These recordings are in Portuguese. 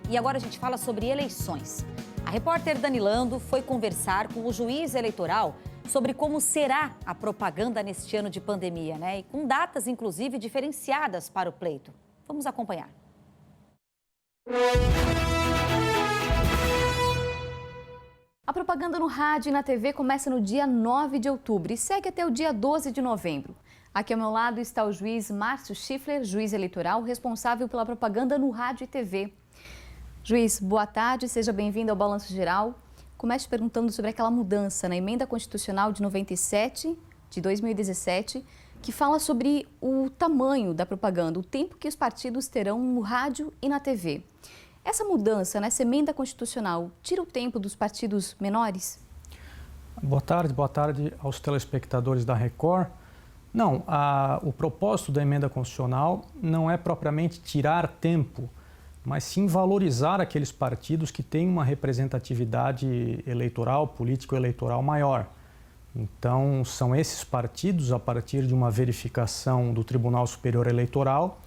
E agora a gente fala sobre eleições. A repórter Dani Lando foi conversar com o juiz eleitoral sobre como será a propaganda neste ano de pandemia, né? E com datas, inclusive, diferenciadas para o pleito. Vamos acompanhar. A propaganda no rádio e na TV começa no dia 9 de outubro e segue até o dia 12 de novembro. Aqui ao meu lado está o juiz Márcio Schiffler, juiz eleitoral, responsável pela propaganda no rádio e TV. Juiz, boa tarde, seja bem-vindo ao Balanço Geral. Comece perguntando sobre aquela mudança na Emenda Constitucional de 97, de 2017, que fala sobre o tamanho da propaganda, o tempo que os partidos terão no rádio e na TV. Essa mudança nessa Emenda Constitucional tira o tempo dos partidos menores? Boa tarde aos telespectadores da Record. Não, o propósito da Emenda Constitucional não é propriamente tirar tempo, mas sim valorizar aqueles partidos que têm uma representatividade eleitoral, político-eleitoral maior. Então, são esses partidos, a partir de uma verificação do Tribunal Superior Eleitoral,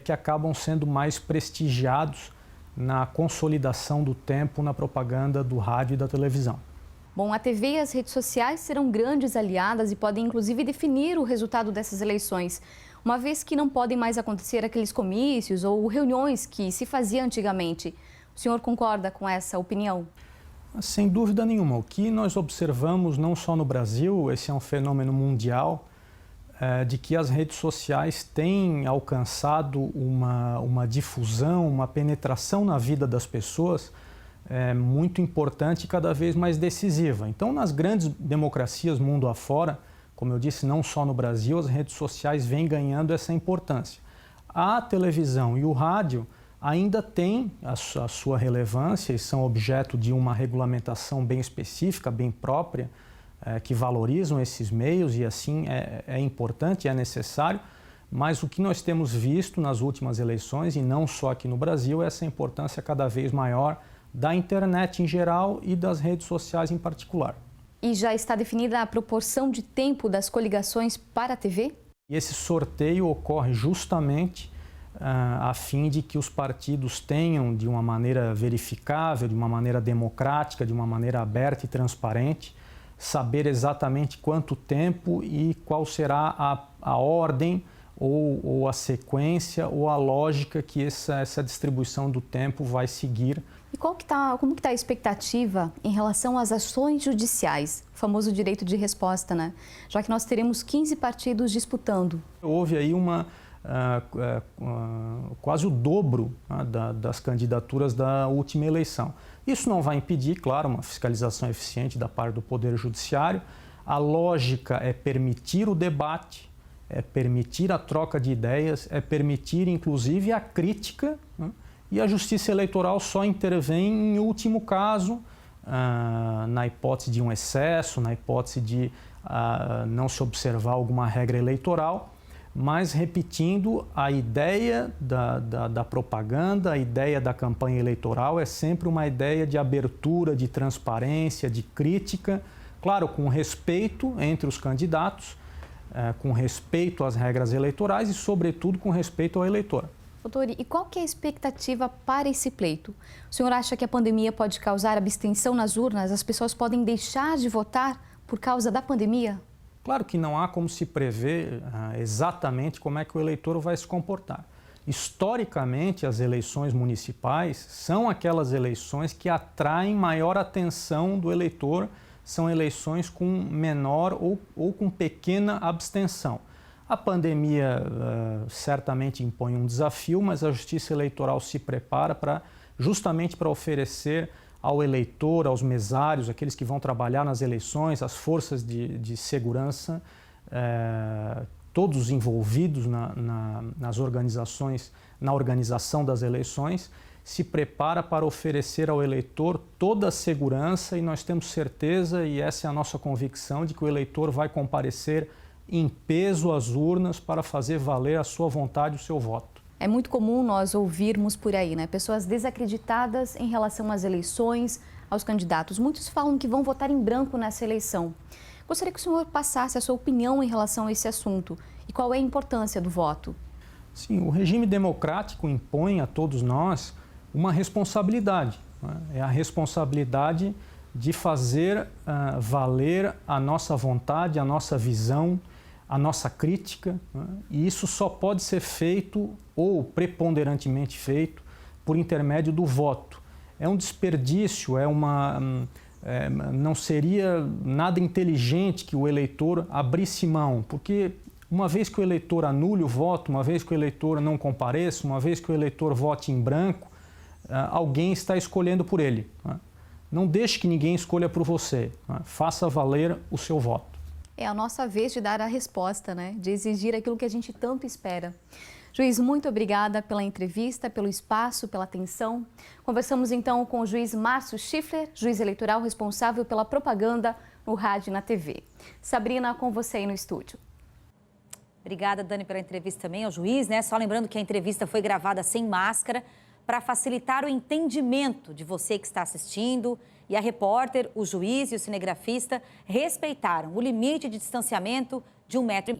que acabam sendo mais prestigiados na consolidação do tempo na propaganda do rádio e da televisão. Bom, a TV e as redes sociais serão grandes aliadas e podem inclusive definir o resultado dessas eleições, uma vez que não podem mais acontecer aqueles comícios ou reuniões que se fazia antigamente. O senhor concorda com essa opinião? Sem dúvida nenhuma. O que nós observamos, não só no Brasil, esse é um fenômeno mundial, de que as redes sociais têm alcançado uma difusão, uma penetração na vida das pessoas muito importante e cada vez mais decisiva. Então, nas grandes democracias mundo afora, como eu disse, não só no Brasil, as redes sociais vêm ganhando essa importância. A televisão e o rádio ainda têm a sua relevância e são objeto de uma regulamentação bem específica, bem própria, que valorizam esses meios e assim é importante, é necessário, mas o que nós temos visto nas últimas eleições, e não só aqui no Brasil, é essa importância cada vez maior da internet em geral e das redes sociais em particular. E já está definida a proporção de tempo das coligações para a TV? E esse sorteio ocorre justamente a fim de que os partidos tenham, de uma maneira verificável, de uma maneira democrática, de uma maneira aberta e transparente, saber exatamente quanto tempo e qual será a ordem ou a sequência ou a lógica que essa distribuição do tempo vai seguir. E como que está a expectativa em relação às ações judiciais, o famoso direito de resposta, né? Já que nós teremos 15 partidos disputando. Houve aí quase o dobro das candidaturas da última eleição. Isso não vai impedir, claro, uma fiscalização eficiente da parte do Poder Judiciário. A lógica é permitir o debate, é permitir a troca de ideias, é permitir, inclusive, a crítica, né? E a Justiça Eleitoral só intervém em último caso, na hipótese de um excesso, na hipótese de não se observar alguma regra eleitoral, mas repetindo, a ideia da propaganda, a ideia da campanha eleitoral é sempre uma ideia de abertura, de transparência, de crítica, claro, com respeito entre os candidatos, com respeito às regras eleitorais e, sobretudo, com respeito ao eleitor. Doutor, e qual que é a expectativa para esse pleito? O senhor acha que a pandemia pode causar abstenção nas urnas? As pessoas podem deixar de votar por causa da pandemia? Claro que não há como se prever exatamente como é que o eleitor vai se comportar. Historicamente, as eleições municipais são aquelas eleições que atraem maior atenção do eleitor, são eleições com menor ou com pequena abstenção. A pandemia certamente impõe um desafio, mas a Justiça Eleitoral se prepara justamente para oferecer ao eleitor, aos mesários, aqueles que vão trabalhar nas eleições, as forças de segurança, todos os envolvidos nas organizações, na organização das eleições, se prepara para oferecer ao eleitor toda a segurança e nós temos certeza, e essa é a nossa convicção, de que o eleitor vai comparecer em peso às urnas para fazer valer a sua vontade, o seu voto. É muito comum nós ouvirmos por aí, né? Pessoas desacreditadas em relação às eleições, aos candidatos. Muitos falam que vão votar em branco nessa eleição. Gostaria que o senhor passasse a sua opinião em relação a esse assunto e qual é a importância do voto. Sim, o regime democrático impõe a todos nós uma responsabilidade. É a responsabilidade de fazer valer a nossa vontade, a nossa visão, a nossa crítica, e isso só pode ser feito, ou preponderantemente feito, por intermédio do voto. É um desperdício, não seria nada inteligente que o eleitor abrisse mão, porque uma vez que o eleitor anule o voto, uma vez que o eleitor não compareça, uma vez que o eleitor vote em branco, alguém está escolhendo por ele. Não deixe que ninguém escolha por você. Faça valer o seu voto. É a nossa vez de dar a resposta, né? De exigir aquilo que a gente tanto espera. Juiz, muito obrigada pela entrevista, pelo espaço, pela atenção. Conversamos então com o juiz Márcio Schiffler, juiz eleitoral responsável pela propaganda no rádio e na TV. Sabrina, com você aí no estúdio. Obrigada, Dani, pela entrevista também ao juiz, né? Só lembrando que a entrevista foi gravada sem máscara para facilitar o entendimento de você que está assistindo. E a repórter, o juiz e o cinegrafista respeitaram o limite de distanciamento de 1,5 metro.